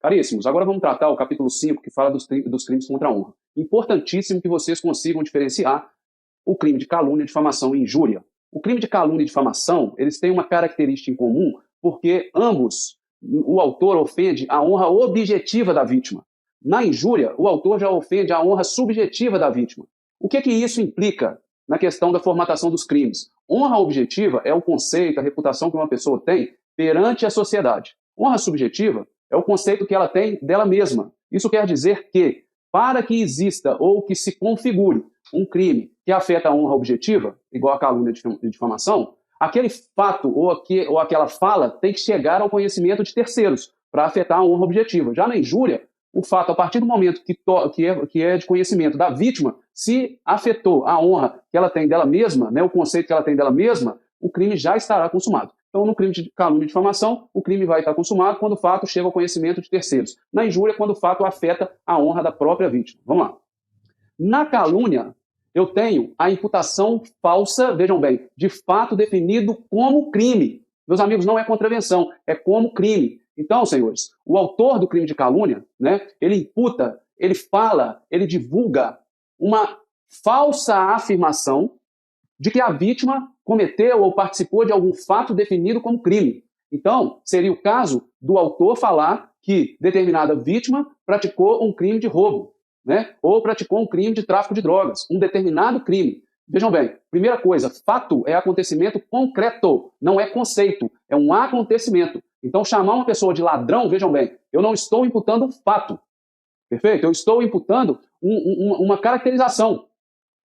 Caríssimos, agora vamos tratar o capítulo 5, que fala dos crimes contra a honra. Importantíssimo que vocês consigam diferenciar o crime de calúnia, difamação e injúria. O crime de calúnia e difamação, eles têm uma característica em comum, porque ambos, o autor ofende a honra objetiva da vítima. Na injúria, o autor já ofende a honra subjetiva da vítima. O que isso implica na questão da formatação dos crimes? Honra objetiva é o conceito, a reputação que uma pessoa tem perante a sociedade. Honra subjetiva é o conceito que ela tem dela mesma. Isso quer dizer que, para que exista ou que se configure um crime que afeta a honra objetiva, igual a calúnia de difamação, aquele fato ou aquela fala tem que chegar ao conhecimento de terceiros para afetar a honra objetiva. Já na injúria, o fato, a partir do momento que é de conhecimento da vítima, se afetou a honra que ela tem dela mesma, né, o conceito que ela tem dela mesma, o crime já estará consumado. Então, no crime de calúnia e difamação, o crime vai estar consumado quando o fato chega ao conhecimento de terceiros. Na injúria, quando o fato afeta a honra da própria vítima. Vamos lá. Na calúnia, eu tenho a imputação falsa, vejam bem, de fato definido como crime. Meus amigos, não é contravenção, é como crime. Então, senhores, o autor do crime de calúnia, né, ele imputa, ele fala, ele divulga uma falsa afirmação de que a vítima cometeu ou participou de algum fato definido como crime. Então, seria o caso do autor falar que determinada vítima praticou um crime de roubo, né, ou praticou um crime de tráfico de drogas, um determinado crime. Vejam bem, primeira coisa, fato é acontecimento concreto, não é conceito, é um acontecimento. Então, chamar uma pessoa de ladrão, vejam bem, eu não estou imputando um fato, perfeito? Eu estou imputando uma caracterização,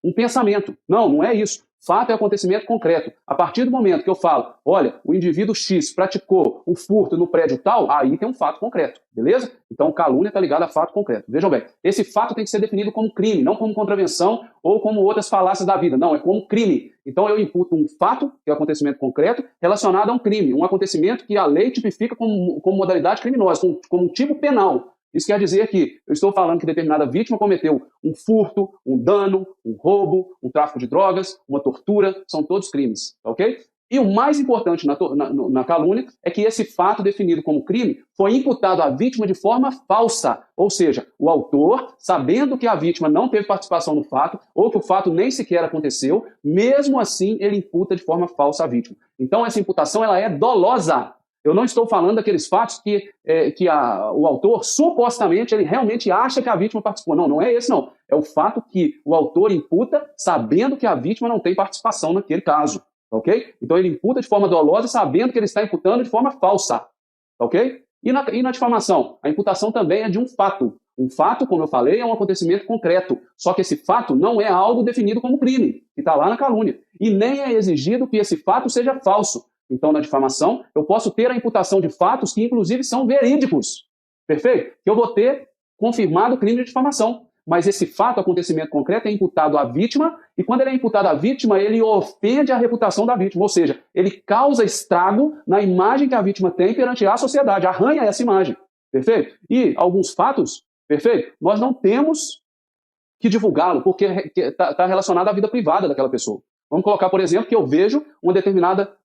um pensamento. Não é isso. Fato é acontecimento concreto. A partir do momento que eu falo, olha, o indivíduo X praticou um furto no prédio tal, aí tem um fato concreto, beleza? Então, calúnia está ligada a fato concreto. Vejam bem, esse fato tem que ser definido como crime, não como contravenção ou como outras falácias da vida. Não, é como crime. Então, eu imputo um fato, que é um acontecimento concreto, relacionado a um crime, um acontecimento que a lei tipifica como modalidade criminosa, como um tipo penal. Isso quer dizer que eu estou falando que determinada vítima cometeu um furto, um dano, um roubo, um tráfico de drogas, uma tortura, são todos crimes, ok? E o mais importante na calúnia é que esse fato definido como crime foi imputado à vítima de forma falsa, ou seja, o autor, sabendo que a vítima não teve participação no fato, ou que o fato nem sequer aconteceu, mesmo assim ele imputa de forma falsa à vítima. Então essa imputação ela é dolosa. Eu não estou falando daqueles fatos que o autor, supostamente, ele realmente acha que a vítima participou. Não é esse não. É o fato que o autor imputa sabendo que a vítima não tem participação naquele caso. Ok? Então ele imputa de forma dolosa sabendo que ele está imputando de forma falsa. Ok? E na difamação? A imputação também é de um fato. Um fato, como eu falei, é um acontecimento concreto. Só que esse fato não é algo definido como crime, que está lá na calúnia. E nem é exigido que esse fato seja falso. Então, na difamação, eu posso ter a imputação de fatos que, inclusive, são verídicos. Perfeito? Que eu vou ter confirmado o crime de difamação. Mas esse fato, acontecimento concreto, é imputado à vítima, e quando ele é imputado à vítima, ele ofende a reputação da vítima. Ou seja, ele causa estrago na imagem que a vítima tem perante a sociedade, arranha essa imagem. Perfeito? E alguns fatos, perfeito? Nós não temos que divulgá-lo, porque está relacionado à vida privada daquela pessoa. Vamos colocar, por exemplo, que eu vejo uma determinada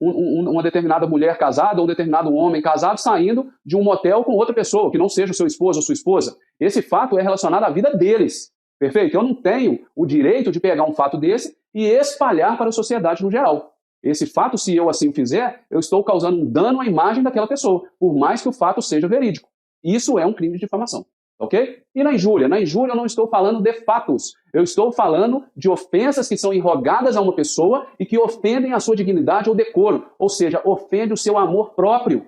mulher casada ou um determinado homem casado saindo de um motel com outra pessoa, que não seja o seu esposo ou sua esposa. Esse fato é relacionado à vida deles. Perfeito? Eu não tenho o direito de pegar um fato desse e espalhar para a sociedade no geral. Esse fato, se eu assim o fizer, eu estou causando um dano à imagem daquela pessoa, por mais que o fato seja verídico. Isso é um crime de difamação. Ok? E na injúria? Na injúria eu não estou falando de fatos. Eu estou falando de ofensas que são irrogadas a uma pessoa e que ofendem a sua dignidade ou decoro. Ou seja, ofende o seu amor próprio.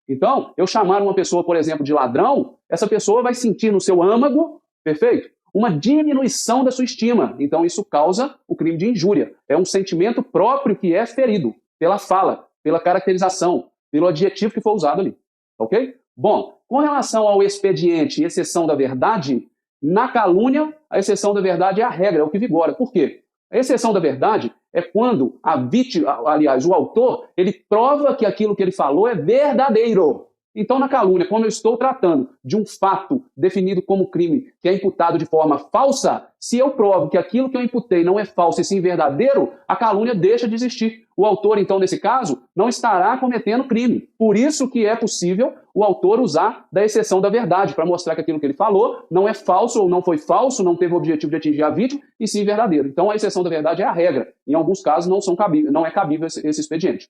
Então, eu chamar uma pessoa, por exemplo, de ladrão, essa pessoa vai sentir no seu âmago, perfeito? Uma diminuição da sua estima. Então, isso causa o crime de injúria. É um sentimento próprio que é ferido pela fala, pela caracterização, pelo adjetivo que foi usado ali. Ok? Bom, com relação ao expediente e exceção da verdade, na calúnia, a exceção da verdade é a regra, é o que vigora. Por quê? A exceção da verdade é quando a vítima, aliás, o autor, ele prova que aquilo que ele falou é verdadeiro. Então, na calúnia, como eu estou tratando de um fato definido como crime que é imputado de forma falsa, se eu provo que aquilo que eu imputei não é falso e sim verdadeiro, a calúnia deixa de existir. O autor, então, nesse caso, não estará cometendo crime. Por isso que é possível o autor usar da exceção da verdade para mostrar que aquilo que ele falou não é falso ou não foi falso, não teve o objetivo de atingir a vítima, e sim verdadeiro. Então a exceção da verdade é a regra. Em alguns casos não é cabível esse expediente.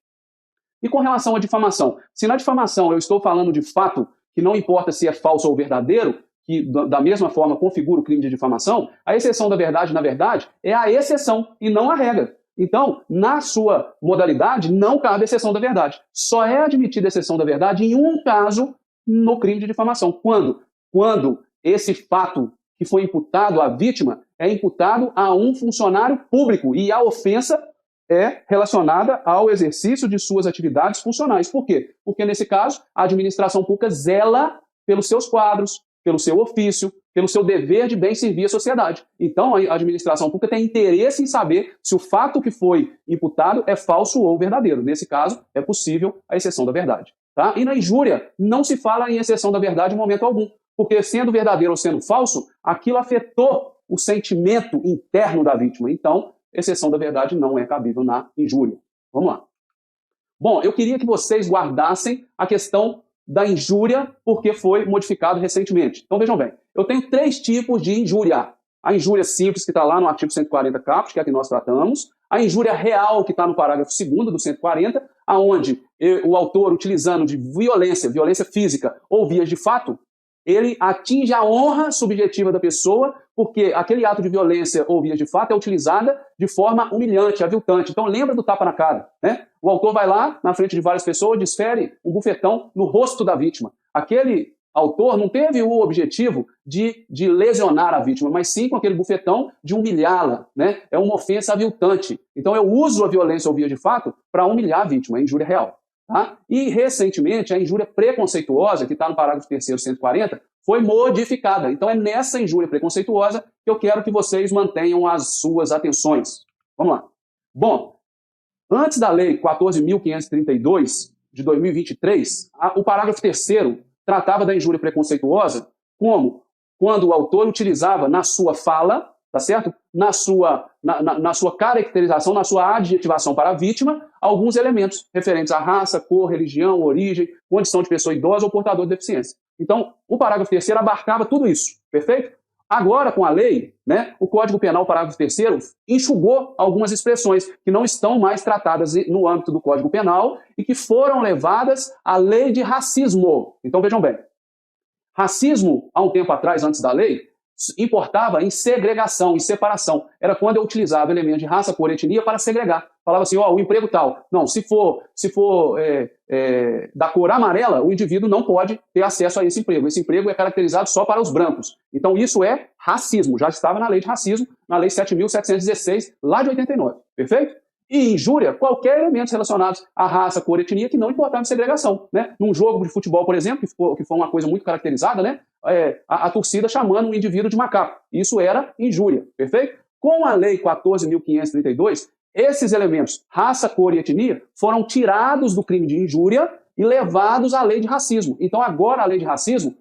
E com relação à difamação? Se na difamação eu estou falando de fato que não importa se é falso ou verdadeiro, que da mesma forma configura o crime de difamação, a exceção da verdade, na verdade, é a exceção e não a regra. Então, na sua modalidade, não cabe exceção da verdade. Só é admitida a exceção da verdade em um caso no crime de difamação. Quando? Quando esse fato que foi imputado à vítima é imputado a um funcionário público e a ofensa é relacionada ao exercício de suas atividades funcionais. Por quê? Porque, nesse caso, a administração pública zela pelos seus quadros, pelo seu ofício, pelo seu dever de bem servir à sociedade. Então, a administração pública tem interesse em saber se o fato que foi imputado é falso ou verdadeiro. Nesse caso, é possível a exceção da verdade. Tá? E na injúria, não se fala em exceção da verdade em momento algum, porque sendo verdadeiro ou sendo falso, aquilo afetou o sentimento interno da vítima. Então, exceção da verdade não é cabível na injúria. Vamos lá. Bom, eu queria que vocês guardassem a questão da injúria, porque foi modificado recentemente. Então vejam bem, eu tenho 3 tipos de injúria. A injúria simples, que está lá no artigo 140 caput, que é a que nós tratamos. A injúria real, que está no parágrafo 2º do 140, aonde o autor, utilizando de violência física ou vias de fato, ele atinge a honra subjetiva da pessoa, porque aquele ato de violência ou via de fato é utilizada de forma humilhante, aviltante. Então lembra do tapa na cara, né? O autor vai lá, na frente de várias pessoas, desfere um bufetão no rosto da vítima. Aquele autor não teve o objetivo de lesionar a vítima, mas sim com aquele bufetão de humilhá-la, né? É uma ofensa aviltante. Então eu uso a violência ou via de fato para humilhar a vítima, é injúria real. Tá? E, recentemente, a injúria preconceituosa, que está no parágrafo 3º, 140, foi modificada. Então, é nessa injúria preconceituosa que eu quero que vocês mantenham as suas atenções. Vamos lá. Bom, antes da Lei 14.532, de 2023, o parágrafo 3º tratava da injúria preconceituosa como quando o autor utilizava na sua fala, tá certo? Na sua caracterização, na sua adjetivação para a vítima, alguns elementos referentes à raça, cor, religião, origem, condição de pessoa idosa ou portador de deficiência. Então, o parágrafo 3º abarcava tudo isso, perfeito? Agora, com a lei, né, o Código Penal, parágrafo 3º, enxugou algumas expressões que não estão mais tratadas no âmbito do Código Penal e que foram levadas à lei de racismo. Então, vejam bem, racismo, há um tempo atrás, antes da lei, importava em segregação, em separação. Era quando eu utilizava elementos de raça, cor, etnia para segregar. Falava assim, ó, o emprego tal. Não, se for da cor amarela, o indivíduo não pode ter acesso a esse emprego. Esse emprego é caracterizado só para os brancos. Então isso é racismo. Já estava na lei de racismo, na lei 7.716, lá de 89. Perfeito? E injúria, qualquer elemento relacionado à raça, cor, etnia, que não importava em segregação. Né? Num jogo de futebol, por exemplo, que foi uma coisa muito caracterizada, né? A torcida chamando um indivíduo de macaco. Isso era injúria. Perfeito? Com a Lei 14.532, esses elementos, raça, cor e etnia, foram tirados do crime de injúria e levados à lei de racismo. Então agora a lei de racismo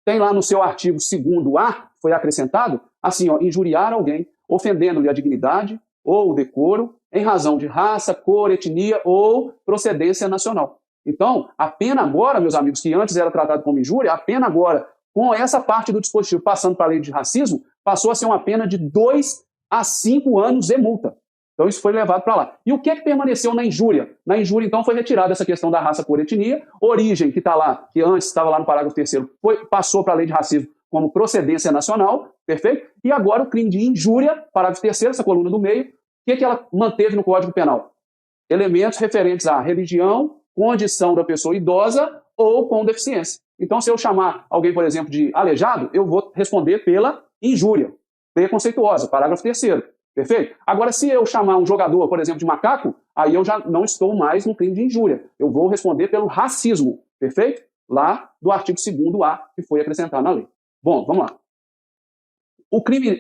tem lá no seu artigo 2º-A, foi acrescentado, assim, ó, injuriar alguém, ofendendo-lhe a dignidade ou o decoro, em razão de raça, cor, etnia ou procedência nacional. Então, a pena agora, meus amigos, que antes era tratado como injúria, a pena agora, com essa parte do dispositivo passando para a lei de racismo, passou a ser uma pena de 2 a 5 anos e multa. Então isso foi levado para lá. E o que permaneceu na injúria? Na injúria, então, foi retirada essa questão da raça, cor, etnia, origem, que está lá, que antes estava lá no parágrafo 3º, passou para a lei de racismo como procedência nacional, perfeito? E agora o crime de injúria, parágrafo 3º, essa coluna do meio, o que ela manteve no Código Penal? Elementos referentes à religião, condição da pessoa idosa ou com deficiência. Então, se eu chamar alguém, por exemplo, de aleijado, eu vou responder pela injúria preconceituosa, parágrafo 3º. Perfeito? Agora, se eu chamar um jogador, por exemplo, de macaco, aí eu já não estou mais no crime de injúria. Eu vou responder pelo racismo. Perfeito? Lá do artigo 2º-A, que foi acrescentado na lei. Bom, vamos lá.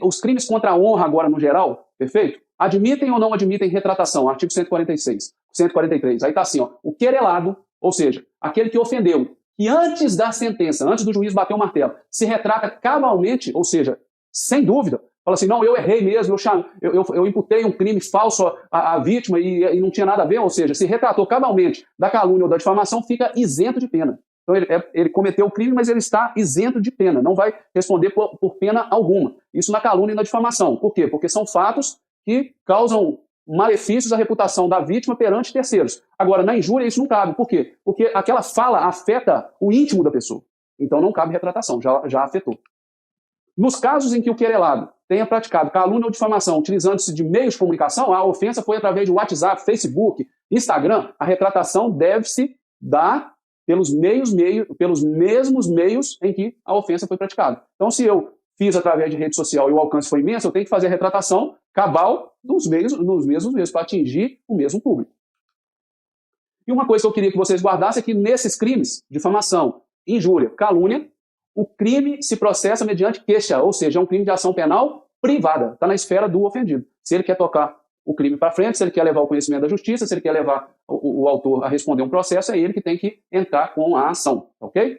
Os crimes contra a honra agora, no geral, perfeito? Admitem ou não admitem retratação? Artigo 146, 143. Aí está assim, ó, o querelado, ou seja, aquele que ofendeu, e antes da sentença, antes do juiz bater o martelo, se retrata cabalmente, ou seja, sem dúvida, fala assim, não, eu errei mesmo, eu imputei um crime falso à vítima e não tinha nada a ver, ou seja, se retratou cabalmente da calúnia ou da difamação, fica isento de pena. Então ele cometeu o crime, mas ele está isento de pena, não vai responder por pena alguma. Isso na calúnia e na difamação. Por quê? Porque são fatos que causam malefícios à reputação da vítima perante terceiros. Agora, na injúria, isso não cabe. Por quê? Porque aquela fala afeta o íntimo da pessoa. Então não cabe retratação, já afetou. Nos casos em que o querelado tenha praticado calúnia ou difamação utilizando-se de meios de comunicação, a ofensa foi através de WhatsApp, Facebook, Instagram, a retratação deve-se dar pelos mesmos meios em que a ofensa foi praticada. Então, se eu fiz através de rede social e o alcance foi imenso, eu tenho que fazer a retratação cabal nos mesmos meios para atingir o mesmo público. E uma coisa que eu queria que vocês guardassem é que nesses crimes, difamação, injúria, calúnia, o crime se processa mediante queixa, ou seja, é um crime de ação penal privada, está na esfera do ofendido. Se ele quer tocar o crime para frente, se ele quer levar o conhecimento da justiça, se ele quer levar o autor a responder um processo, é ele que tem que entrar com a ação, ok?